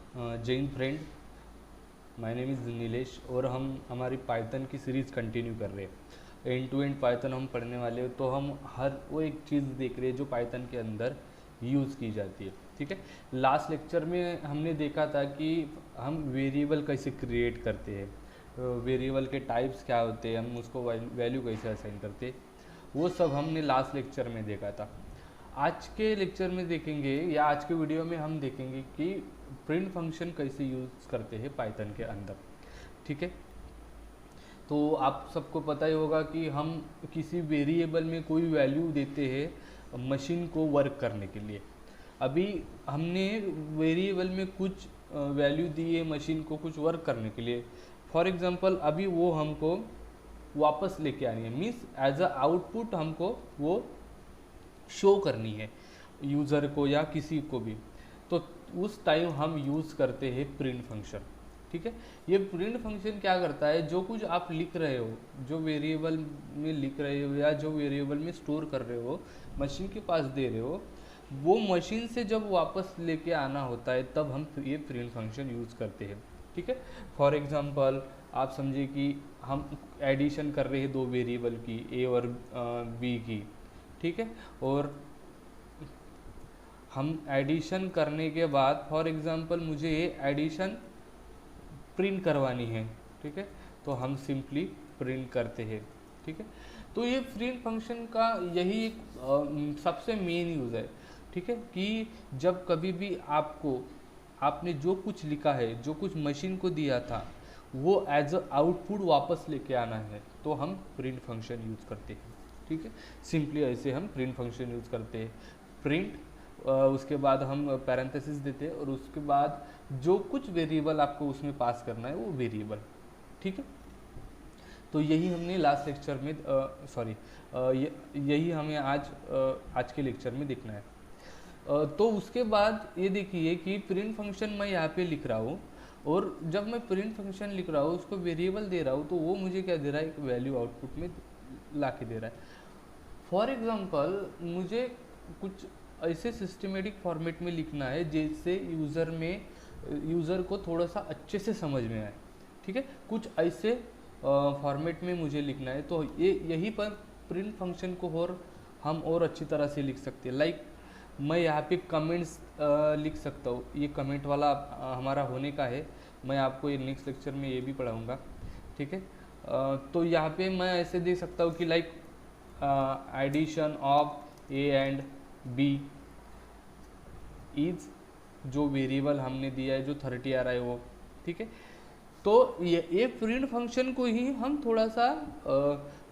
Jain friend, my name is Nilesh और हम हमारी पाइथन की सीरीज़ कंटिन्यू कर रहे हैं। एंड टू एंड पाइथन हम पढ़ने वाले हैं, तो हम हर वो एक चीज़ देख रहे हैं जो पाइथन के अंदर यूज़ की जाती है। ठीक है, लास्ट लेक्चर में हमने देखा था कि हम वेरिएबल कैसे क्रिएट करते हैं, वेरिएबल के टाइप्स क्या होते हैं, हम उसको वैल्यू कैसे असाइन करते हैं, वो सब हमने लास्ट लेक्चर में देखा था। आज के लेक्चर में देखेंगे या आज के वीडियो में हम देखेंगे कि प्रिंट फंक्शन कैसे यूज़ करते हैं पाइथन के अंदर। ठीक है, तो आप सबको पता ही होगा कि हम किसी वेरिएबल में कोई वैल्यू देते हैं मशीन को वर्क करने के लिए। अभी हमने वेरिएबल में कुछ वैल्यू दी है मशीन को कुछ वर्क करने के लिए। फॉर एग्जांपल अभी वो हमको वापस लेके आनी है, मीन्स एज अ आउटपुट हमको वो शो करनी है यूज़र को या किसी को भी, तो उस टाइम हम यूज़ करते हैं प्रिंट फंक्शन। ठीक है, ये प्रिंट फंक्शन क्या करता है, जो कुछ आप लिख रहे हो, जो वेरिएबल में लिख रहे हो या जो वेरिएबल में स्टोर कर रहे हो, मशीन के पास दे रहे हो, वो मशीन से जब वापस लेके आना होता है तब हम ये प्रिंट फंक्शन यूज़ करते हैं। ठीक है, फॉर एग्जांपल आप समझिए कि हम एडिशन कर रहे हैं दो वेरिएबल की, ए और बी की। ठीक है, और हम एडिशन करने के बाद फॉर एग्जांपल मुझे ये एडिशन प्रिंट करवानी है। ठीक है, तो हम सिंपली प्रिंट करते हैं। ठीक है, तो ये प्रिंट फंक्शन का यही एक सबसे मेन यूज़ है। ठीक है, कि जब कभी भी आपने जो कुछ लिखा है, जो कुछ मशीन को दिया था, वो एज अ आउटपुट वापस लेके आना है, तो हम प्रिंट फंक्शन यूज़ करते हैं। ठीक है, सिंपली ऐसे हम प्रिंट फंक्शन यूज़ करते हैं। प्रिंट, उसके बाद हम पैरेंथेसिस देते हैं और उसके बाद जो कुछ वेरिएबल आपको उसमें पास करना है वो वेरिएबल। ठीक है, तो यही हमने लास्ट लेक्चर में यही हमें आज के लेक्चर में देखना है। तो उसके बाद ये देखिए कि प्रिंट फंक्शन मैं यहाँ पे लिख रहा हूँ, और जब मैं प्रिंट फंक्शन लिख रहा हूँ उसको वेरिएबल दे रहा हूँ, तो वो मुझे क्या दे रहा है, एक वैल्यू आउटपुट में ला के दे रहा है। फॉर एग्जांपल मुझे कुछ ऐसे सिस्टमेटिक फॉर्मेट में लिखना है जिससे यूज़र को थोड़ा सा अच्छे से समझ में आए। ठीक है, कुछ ऐसे फॉर्मेट में मुझे लिखना है, तो ये यही पर प्रिंट फंक्शन को हम और अच्छी तरह से लिख सकते हैं। लाइक मैं यहाँ पे कमेंट्स लिख सकता हूँ, ये कमेंट वाला हमारा होने का है, मैं आपको ये नेक्स्ट लेक्चर में ये भी पढ़ाऊँगा। ठीक है, तो यहाँ पे मैं ऐसे दे सकता हूँ कि like addition of A and B is, जो वेरिएबल हमने दिया है जो 30 आ रहा है वो। ठीक है, तो ये प्रिंट फंक्शन को ही हम थोड़ा सा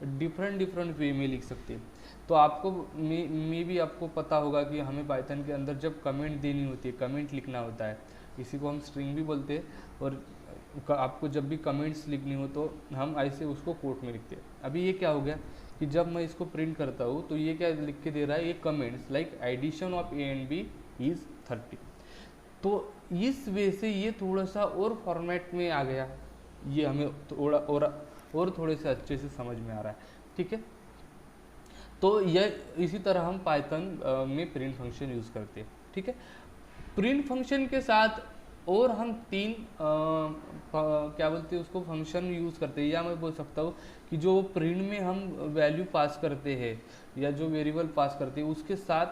डिफरेंट वे में लिख सकते हैं। तो आपको मे भी आपको पता होगा कि हमें पाइथन के अंदर जब कमेंट देनी होती है, कमेंट लिखना होता है, इसी को हम स्ट्रिंग भी बोलते हैं, और आपको जब भी कमेंट्स लिखनी हो तो हम ऐसे उसको कोट में लिखते हैं। अभी ये क्या हो गया कि जब मैं इसको प्रिंट करता हूँ तो ये क्या लिख के दे रहा है, ये comments like addition of A and B is 30। तो इस वे से ये थोड़ा सा और फॉर्मेट में आ गया, ये हमें थोड़ा और थोड़े से अच्छे से समझ में आ रहा है। ठीक है, तो यह इसी तरह हम पाइथन में प्रिंट फंक्शन यूज़ करते हैं। ठीक है, प्रिंट फंक्शन के साथ और हम तीन क्या बोलते हैं उसको, फंक्शन यूज़ करते हैं, या मैं बोल सकता हूँ कि जो प्रिंट में हम वैल्यू पास करते हैं या जो वेरिएबल पास करते हैं उसके साथ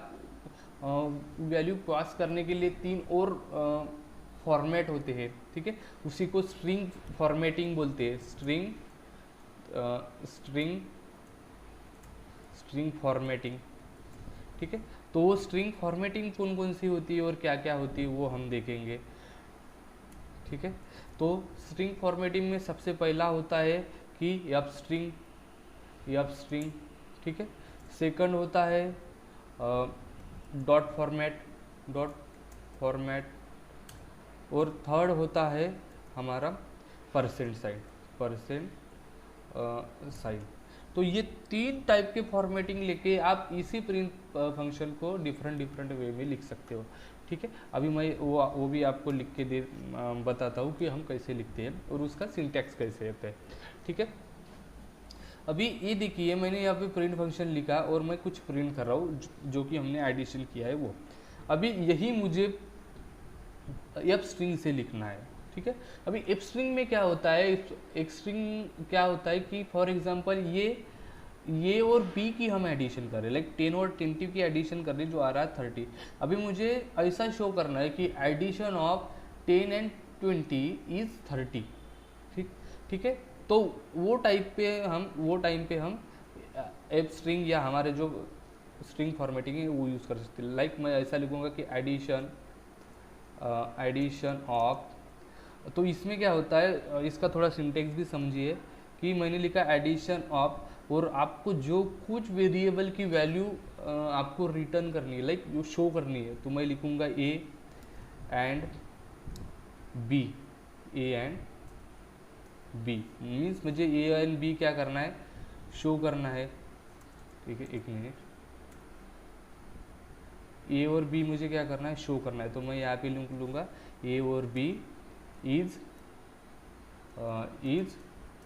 वैल्यू पास करने के लिए तीन और फॉर्मेट होते हैं। ठीक है, उसी को स्ट्रिंग फॉर्मेटिंग बोलते हैं, स्ट्रिंग फॉर्मेटिंग। ठीक है, तो वो स्ट्रिंग फॉर्मेटिंग कौन कौन सी होती है और क्या क्या होती है वो हम देखेंगे। ठीक है, तो स्ट्रिंग फॉर्मेटिंग में सबसे पहला होता है कि एफ स्ट्रिंग। ठीक है, सेकंड होता है डॉट फॉर्मेट, और थर्ड होता है हमारा परसेंट साइन। तो ये तीन टाइप के फॉर्मेटिंग लेके आप इसी प्रिंट फंक्शन को डिफरेंट वे में लिख सकते हो। ठीक है, अभी मैं वो भी आपको लिख के बताता हूँ कि हम कैसे लिखते हैं और उसका सिंटैक्स कैसे होता है। ठीक है, अभी ये देखिए मैंने यहाँ पे प्रिंट फंक्शन लिखा और मैं कुछ प्रिंट कर रहा हूँ जो कि हमने एडिशन किया है वो। अभी यही मुझे एफ स्ट्रिंग से लिखना है, ठीक है। अभी एफ स्ट्रिंग में क्या होता है, एक स्ट्रिंग क्या होता है कि फॉर एग्जांपल ये और बी की हम एडिशन कर रहे हैं, लाइक 10 और 20 की एडिशन कर रहे हैं, जो आ रहा है 30। अभी मुझे ऐसा शो करना है कि एडिशन ऑफ 10 एंड 20 इज 30, ठीक है। तो वो टाइम पे हम एफ स्ट्रिंग या हमारे जो स्ट्रिंग फॉर्मेटिंग है वो यूज़ कर सकते हैं। लाइक मैं ऐसा लिखूंगा कि एडिशन ऑफ, तो इसमें क्या होता है, इसका थोड़ा सिंटेक्स भी समझिए कि मैंने लिखा एडिशन ऑफ, और आपको जो कुछ वेरिएबल की वैल्यू आपको रिटर्न करनी है, लाइक जो शो करनी है, तो मैं लिखूंगा A and B, A and B means मुझे ए एंड बी क्या करना है, शो करना है, ठीक है। एक मिनट, ए और बी मुझे क्या करना है, शो करना है। तो मैं यहाँ पे लूँगा ए और बी इज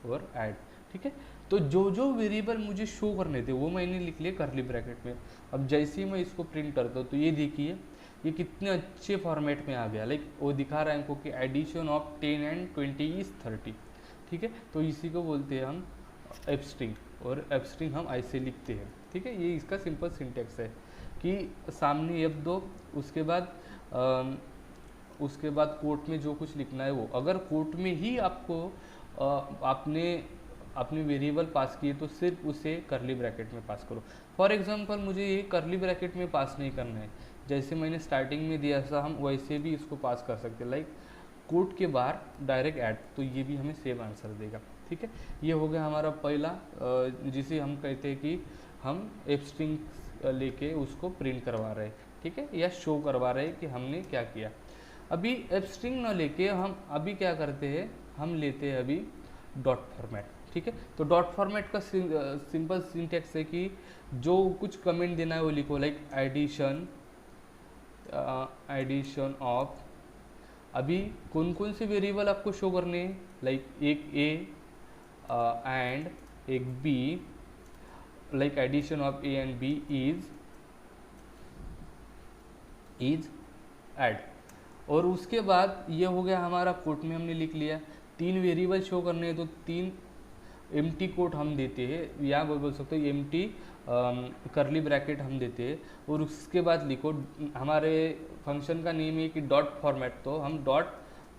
और ऐड, ठीक है। तो जो जो वेरिएबल मुझे शो करने थे वो मैंने लिख लिए कर्ली ब्रैकेट में। अब जैसे ही मैं इसको प्रिंट करता हूँ तो ये देखिए ये कितने अच्छे फॉर्मेट में आ गया, लाइक वो दिखा रहा है हमको कि एडिशन ऑफ 10 एंड 20 इज 30, ठीक है। तो इसी को बोलते हैं हम एफ स्ट्रिंग, और एफ स्ट्रिंग हम ऐसे लिखते हैं, ठीक है। ये इसका सिंपल सिंटेक्स है कि सामने एफ दो, उसके बाद कोट में जो कुछ लिखना है वो, अगर कोट में ही आपको आपने अपनी वेरिएबल पास किए तो सिर्फ उसे करली ब्रैकेट में पास करो। फॉर एग्जांपल मुझे ये करली ब्रैकेट में पास नहीं करना है, जैसे मैंने स्टार्टिंग में दिया था हम वैसे भी इसको पास कर सकते हैं, लाइक कोट के बाहर डायरेक्ट ऐड, तो ये भी हमें सेम आंसर देगा, ठीक है। ये हो गया हमारा पहला, जिसे हम कहते हैं कि हम एफ स्ट्रिंग लेके उसको प्रिंट करवा रहे हैं, ठीक है, या शो करवा रहे हैं कि हमने क्या किया। अभी एफ स्ट्रिंग ना लेके हम अभी क्या करते हैं, हम लेते हैं अभी डॉट फॉर्मेट, ठीक है। तो डॉट फॉर्मेट का सिंपल सिंटेक्स है कि जो कुछ कमेंट देना है वो लिखो, लाइक एडिशन ऑफ, अभी कौन कौन से वेरिएबल आपको शो करने हैं, लाइक एक ए एंड एक B, like addition of A and B is add. और उसके बाद ये हो गया हमारा कोट में हमने लिख लिया, 3 वेरिएबल शो करने हैं तो 3 एम्प्टी कोट हम देते हैं, या बोल सकते हो एम्प्टी करली ब्रैकेट हम देते हैं। और उसके बाद लिखो, हमारे फंक्शन का नेम है कि डॉट फॉर्मेट, तो हम डॉट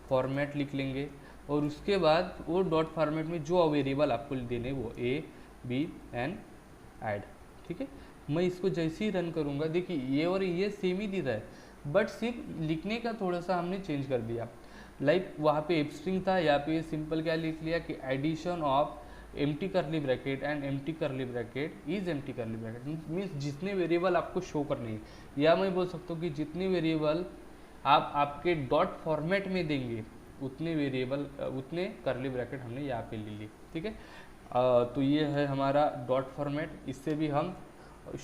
फॉर्मेट लिख लेंगे। और उसके बाद वो डॉट फॉर्मेट में जो वेरिएबल आपको देने वो ए बी एंड ऐड, ठीक है। मैं इसको जैसे ही रन करूँगा, देखिए ये और ये सेम ही दे रहा है, बट सिर्फ लिखने का थोड़ा सा हमने चेंज कर दिया। लाइक वहाँ पे एफ स्ट्रिंग था, यहाँ पे सिंपल क्या लिख लिया कि addition of empty curly bracket and empty curly bracket is empty curly bracket, means जितने वेरिएबल आपको शो करने हैं, या मैं बोल सकता हूँ कि जितने वेरिएबल आप आपके डॉट फॉर्मेट में देंगे उतने वेरिएबल उतने करली ब्रैकेट हमने यहाँ पे ले ली, ठीक है। तो ये है हमारा डॉट फॉर्मेट, इससे भी हम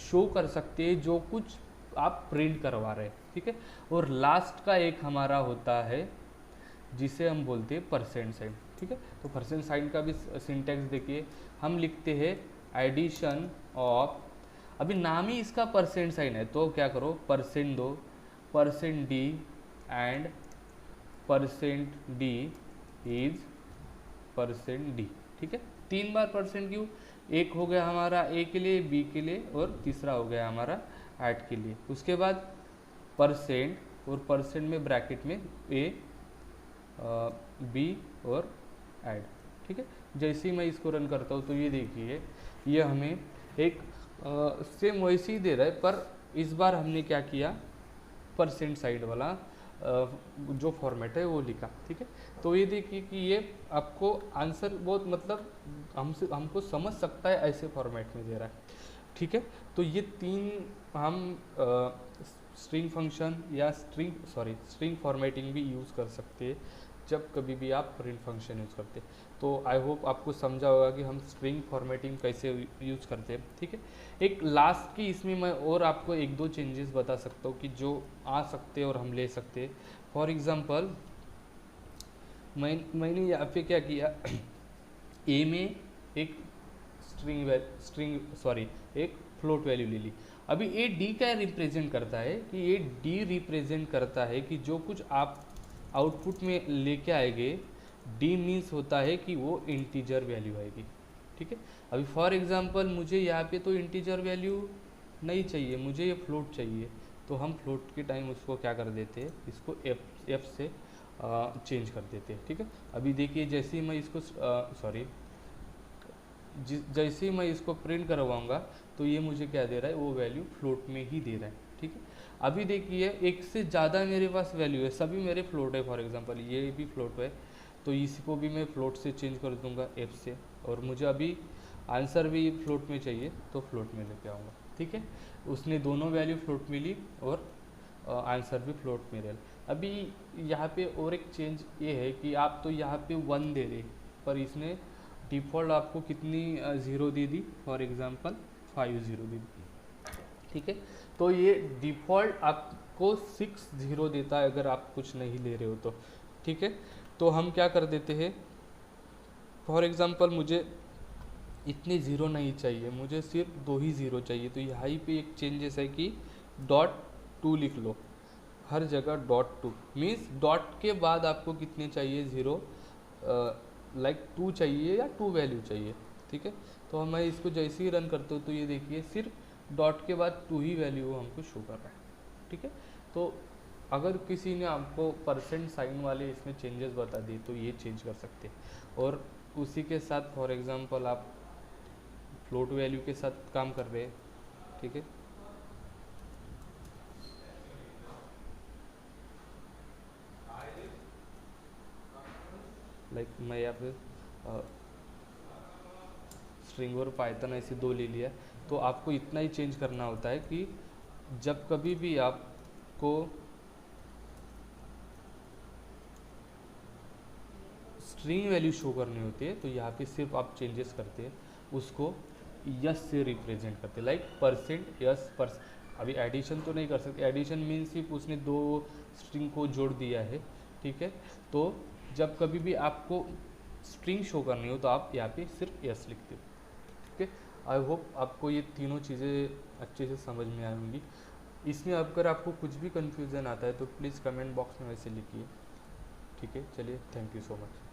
शो कर सकते हैं जो कुछ आप प्रिंट करवा रहे हैं, ठीक है। और लास्ट का एक हमारा होता है जिसे हम बोलते हैं परसेंट साइन, ठीक है। तो परसेंट साइन का भी सिंटेक्स देखिए, हम लिखते हैं एडिशन ऑफ, अभी नाम ही इसका परसेंट साइन है, तो क्या करो परसेंट दो, percent D and percent D is percent D, ठीक है। 3 बार परसेंट क्यों, एक हो गया हमारा ए के लिए, बी के लिए, और तीसरा हो गया हमारा ऐड के लिए। उसके बाद परसेंट, और परसेंट में ब्रैकेट में ए बी और ऐड, ठीक है। जैसे ही मैं इसको रन करता हूँ तो ये देखिए ये हमें एक सेम वैसे ही दे रहा है, पर इस बार हमने क्या किया, परसेंट साइड वाला जो फॉर्मेट है वो लिखा, ठीक है। तो ये देखिए कि ये आपको आंसर बहुत मतलब हमको समझ सकता है ऐसे फॉर्मेट में दे रहा है, ठीक है। तो ये 3 हम स्ट्रिंग फंक्शन या स्ट्रिंग फॉर्मेटिंग भी यूज़ कर सकते हैं जब कभी भी आप प्रिंट फंक्शन यूज़ करते हैं। तो आई होप आपको समझा होगा कि हम स्ट्रिंग फॉर्मेटिंग कैसे यूज़ करते हैं, ठीक है। एक लास्ट की इसमें मैं और आपको 1-2 चेंजेस बता सकता हूँ कि जो आ सकते हैं और हम ले सकते हैं। फॉर एग्ज़ाम्पल मैंने यहाँ पे क्या किया, ए में एक एक फ्लोट वैल्यू ले ली। अभी ये डी क्या रिप्रेजेंट करता है कि ये डी रिप्रेजेंट करता है कि जो कुछ आप आउटपुट में लेके आएंगे, डी मीन्स होता है कि वो इंटीजर वैल्यू आएगी, ठीक है। अभी फॉर एग्जांपल मुझे यहाँ पे तो इंटीजर वैल्यू नहीं चाहिए, मुझे ये फ्लोट चाहिए, तो हम फ्लोट के टाइम उसको क्या कर देते हैं, इसको एफ से चेंज कर देते हैं, ठीक है। अभी देखिए जैसे ही मैं इसको जैसे ही मैं इसको प्रिंट करवाऊंगा तो ये मुझे क्या दे रहा है, वो वैल्यू फ्लोट में ही दे रहा है, ठीक है। अभी देखिए एक से ज़्यादा मेरे पास वैल्यू है, सभी मेरे फ्लोट है, फॉर एग्जांपल ये भी फ्लोट है, तो इसको भी मैं फ्लोट से चेंज कर दूंगा एफ से, और मुझे अभी आंसर भी फ्लोट में चाहिए तो फ्लोट में लेके आऊँगा, ठीक है। उसने दोनों वैल्यू फ्लोट में ली और आंसर भी फ्लोट में रहा। अभी यहाँ पे और एक चेंज ये है कि आप तो यहाँ पे 1 दे रहे, पर इसने डिफ़ॉल्ट आपको कितनी ज़ीरो दे दी, फॉर एग्जांपल 5 ज़ीरो दे दी, ठीक है। तो ये डिफ़ॉल्ट आपको 6 ज़ीरो देता है अगर आप कुछ नहीं ले रहे हो तो, ठीक है। तो हम क्या कर देते हैं, फॉर एग्जांपल मुझे इतने ज़ीरो नहीं चाहिए, मुझे सिर्फ 2 ही ज़ीरो चाहिए, तो यहाँ पे एक चेंजेस है कि .2 लिख लो, हर जगह .2 मीन्स डॉट के बाद आपको कितने चाहिए, ज़ीरो, लाइक 2 चाहिए या 2 वैल्यू चाहिए, ठीक है। तो मैं इसको जैसे ही रन करता हूँ तो ये देखिए सिर्फ डॉट के बाद 2 ही वैल्यू हमको शो कर रहा है, ठीक है। तो अगर किसी ने आपको परसेंट साइन वाले इसमें चेंजेस बता दिए तो ये चेंज कर सकते हैं। और उसी के साथ फॉर एग्जांपल आप फ्लोट वैल्यू के साथ काम कर रहे हैं, ठीक है। लाइक मैं यहाँ पे स्ट्रिंग और पाइथन ऐसे 2 ले लिया, तो आपको इतना ही चेंज करना होता है कि जब कभी भी आपको स्ट्रिंग वैल्यू शो करनी होती है तो यहाँ पे सिर्फ आप चेंजेस करते हैं, उसको यस से रिप्रेजेंट करते हैं, लाइक परसेंट यस पर। अभी एडिशन तो नहीं कर सकते, एडिशन मीन्स सिर्फ उसने 2 स्ट्रिंग को जोड़ दिया है, ठीक है। तो जब कभी भी आपको स्ट्रिंग शो करनी हो तो आप यहाँ पे सिर्फ यस लिखते हो, ठीक है। आई होप आपको ये तीनों चीज़ें अच्छे से समझ में आएंगी। इसमें अगर आपको कुछ भी कन्फ्यूज़न आता है तो प्लीज़ कमेंट बॉक्स में वैसे लिखिए, ठीक है। चलिए, थैंक यू सो मच।